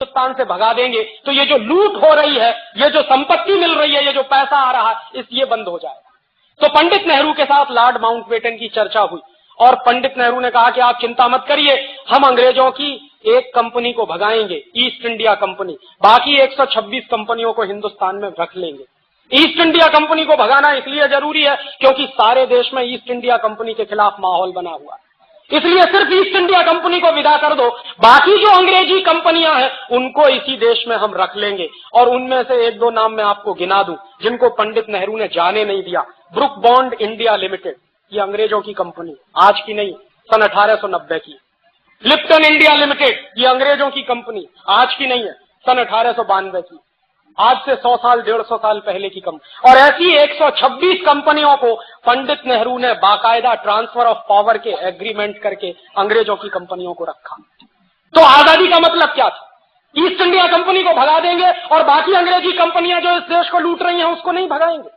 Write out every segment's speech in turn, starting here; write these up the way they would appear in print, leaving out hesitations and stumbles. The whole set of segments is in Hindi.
हिंदुस्तान से भगा देंगे तो ये जो लूट हो रही है, ये जो संपत्ति मिल रही है, ये जो पैसा आ रहा है, ये बंद हो जाएगा। तो पंडित नेहरू के साथ लॉर्ड माउंटबेटन की चर्चा हुई और पंडित नेहरू ने कहा कि आप चिंता मत करिए, हम अंग्रेजों की एक कंपनी को भगाएंगे, ईस्ट इंडिया कंपनी, बाकी 126 कंपनियों को हिंदुस्तान में रख लेंगे। ईस्ट इंडिया कंपनी को भगाना इसलिए जरूरी है क्योंकि सारे देश में ईस्ट इंडिया कंपनी के खिलाफ माहौल बना हुआ है, इसलिए सिर्फ ईस्ट इंडिया कंपनी को विदा कर दो, बाकी जो अंग्रेजी कंपनियां हैं उनको इसी देश में हम रख लेंगे। और उनमें से एक दो नाम मैं आपको गिना दूं जिनको पंडित नेहरू ने जाने नहीं दिया। ब्रुक बॉन्ड इंडिया लिमिटेड, ये अंग्रेजों की कंपनी, आज की नहीं, सन 1890 की। लिप्टन इंडिया लिमिटेड, ये अंग्रेजों की कंपनी, आज की नहीं है, सन 1892 की, आज से 100 साल 150 साल पहले की कंपनी। और ऐसी 126 कंपनियों को पंडित नेहरू ने बाकायदा ट्रांसफर ऑफ पावर के एग्रीमेंट करके अंग्रेजों की कंपनियों को रखा। तो आजादी का मतलब क्या था? ईस्ट इंडिया कंपनी को भगा देंगे और बाकी अंग्रेजी कंपनियां जो इस देश को लूट रही हैं उसको नहीं भगाएंगे।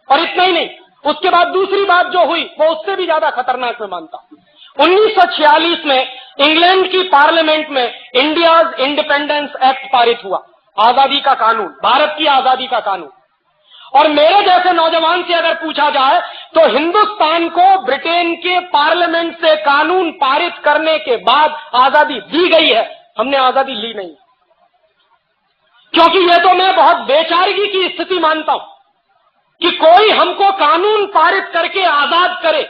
और इतना ही नहीं, उसके बाद दूसरी बात जो हुई वो उससे भी ज्यादा खतरनाक मैं मानता हूं। 1946 में इंग्लैंड की पार्लियामेंट में इंडियाज इंडिपेंडेंस एक्ट पारित हुआ, आजादी का कानून, भारत की आजादी का कानून। और मेरे जैसे नौजवान से अगर पूछा जाए तो हिंदुस्तान को ब्रिटेन के पार्लियामेंट से कानून पारित करने के बाद आजादी दी गई है, हमने आजादी ली नहीं। क्योंकि यह तो मैं बहुत बेचारगी की स्थिति मानता हूं कि कोई हमको कानून पारित करके आजाद करे।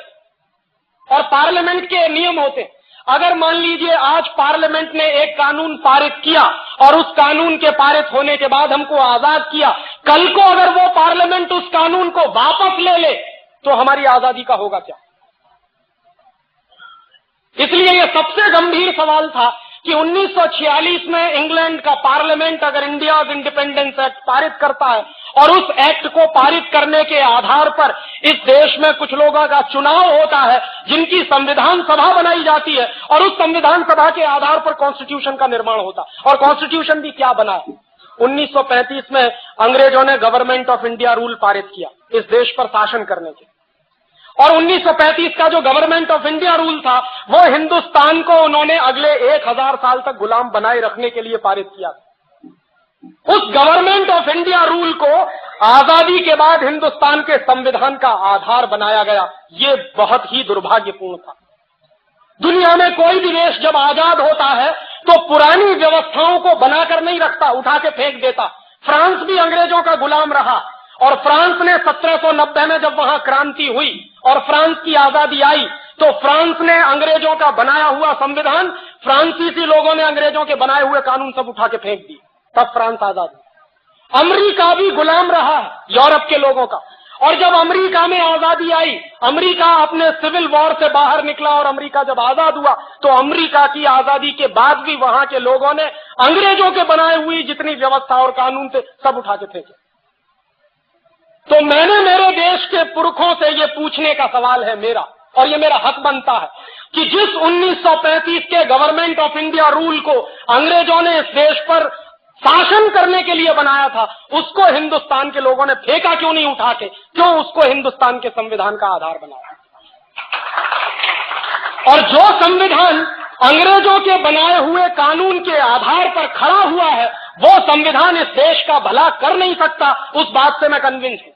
और पार्लियामेंट के नियम होते, अगर मान लीजिए आज पार्लियामेंट ने एक कानून पारित किया और उस कानून के पारित होने के बाद हमको आजाद किया, कल को अगर वो पार्लियामेंट उस कानून को वापस ले ले तो हमारी आजादी का होगा क्या? इसलिए यह सबसे गंभीर सवाल था कि 1946 में इंग्लैंड का पार्लियामेंट अगर इंडिया इंडिपेंडेंस एक्ट पारित करता है और उस एक्ट को पारित करने के आधार पर इस देश में कुछ लोगों का चुनाव होता है जिनकी संविधान सभा बनाई जाती है और उस संविधान सभा के आधार पर कॉन्स्टिट्यूशन का निर्माण होता है। और कॉन्स्टिट्यूशन भी क्या बना है? 1935 में अंग्रेजों ने गवर्नमेंट ऑफ इंडिया रूल पारित किया इस देश पर शासन करने के। और 1935 का जो गवर्नमेंट ऑफ इंडिया रूल था वो हिंदुस्तान को उन्होंने अगले 1000 साल तक गुलाम बनाए रखने के लिए पारित किया। उस गवर्नमेंट ऑफ इंडिया रूल को आजादी के बाद हिंदुस्तान के संविधान का आधार बनाया गया। ये बहुत ही दुर्भाग्यपूर्ण था। दुनिया में कोई भी देश जब आजाद होता है तो पुरानी व्यवस्थाओं को बनाकर नहीं रखता, उठा के फेंक देता। फ्रांस भी अंग्रेजों का गुलाम रहा और फ्रांस ने 1790 में जब वहां क्रांति हुई और फ्रांस की आजादी आई तो फ्रांस ने अंग्रेजों का बनाया हुआ संविधान, फ्रांसीसी लोगों ने अंग्रेजों के बनाए हुए कानून सब उठा के फेंक दिए, तब फ्रांस आजाद हुआ। अमेरिका भी गुलाम रहा यूरोप के लोगों का। और जब अमेरिका में आजादी आई, अमेरिका अपने सिविल वॉर से बाहर निकला और अमेरिका जब आजाद हुआ तो अमेरिका की आजादी के बाद भी वहां के लोगों ने अंग्रेजों के बनाए हुई जितनी व्यवस्था और कानून थे सब उठा के फेंके। तो मैंने मेरे देश के पुरखों से ये पूछने का सवाल है मेरा, और ये मेरा हक बनता है कि जिस 1935 के गवर्नमेंट ऑफ इंडिया रूल को अंग्रेजों ने इस देश पर शासन करने के लिए बनाया था, उसको हिंदुस्तान के लोगों ने फेंका क्यों नहीं उठा के? क्यों उसको हिंदुस्तान के संविधान का आधार बनाया? और जो संविधान अंग्रेजों के बनाए हुए कानून के आधार पर खड़ा हुआ है वो संविधान इस देश का भला कर नहीं सकता, उस बात से मैं कन्विंस हूं।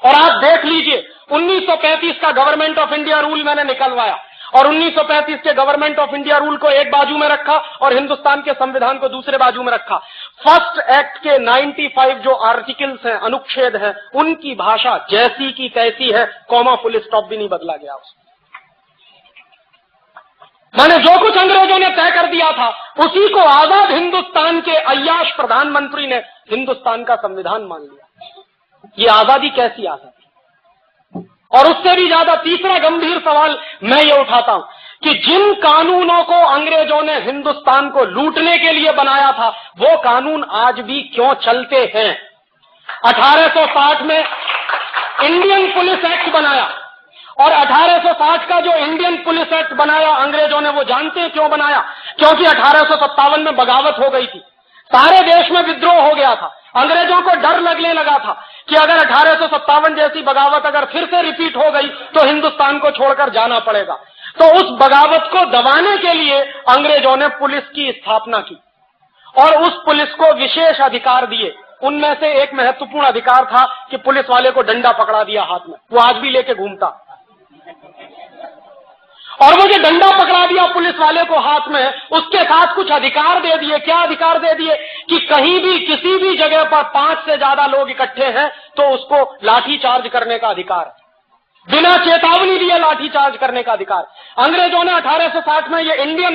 और आप देख लीजिए 1935 का गवर्नमेंट ऑफ इंडिया रूल मैंने निकलवाया और 1935 के गवर्नमेंट ऑफ इंडिया रूल को एक बाजू में रखा और हिंदुस्तान के संविधान को दूसरे बाजू में रखा। फर्स्ट एक्ट के 95 जो आर्टिकल्स हैं, अनुच्छेद हैं, उनकी भाषा जैसी की तैसी है, कॉमा फुल स्टॉप भी नहीं बदला गया उसमें। माने जो कुछ अंग्रेजों ने तय कर दिया था उसी को आजाद हिंदुस्तान के अय्याश प्रधानमंत्री ने हिंदुस्तान का संविधान मान लिया। ये आजादी कैसी आजादी? और उससे भी ज्यादा तीसरा गंभीर सवाल मैं ये उठाता हूं कि जिन कानूनों को अंग्रेजों ने हिंदुस्तान को लूटने के लिए बनाया था वो कानून आज भी क्यों चलते हैं? 1860 में इंडियन पुलिस एक्ट बनाया और 1860 का जो इंडियन पुलिस एक्ट बनाया अंग्रेजों ने, वो जानते हैं क्यों बनाया? क्योंकि 1857 में बगावत हो गई थी, सारे देश में विद्रोह हो गया था। अंग्रेजों को डर लगने लगा था कि अगर 1857 जैसी बगावत अगर फिर से रिपीट हो गई तो हिंदुस्तान को छोड़कर जाना पड़ेगा। तो उस बगावत को दबाने के लिए अंग्रेजों ने पुलिस की स्थापना की और उस पुलिस को विशेष अधिकार दिए। उनमें से एक महत्वपूर्ण अधिकार था कि पुलिस वाले को डंडा पकड़ा दिया हाथ में, वो आज भी लेके घूमता। और वो जो डंडा पकड़ा दिया पुलिस वाले को हाथ में, उसके साथ कुछ अधिकार दे दिए। क्या अधिकार दे दिए? कि कहीं भी किसी भी जगह पर 5 से ज्यादा लोग इकट्ठे हैं तो उसको लाठी चार्ज करने का अधिकार, बिना चेतावनी दिए लाठी चार्ज करने का अधिकार। अंग्रेजों ने 1860 में ये इंडियन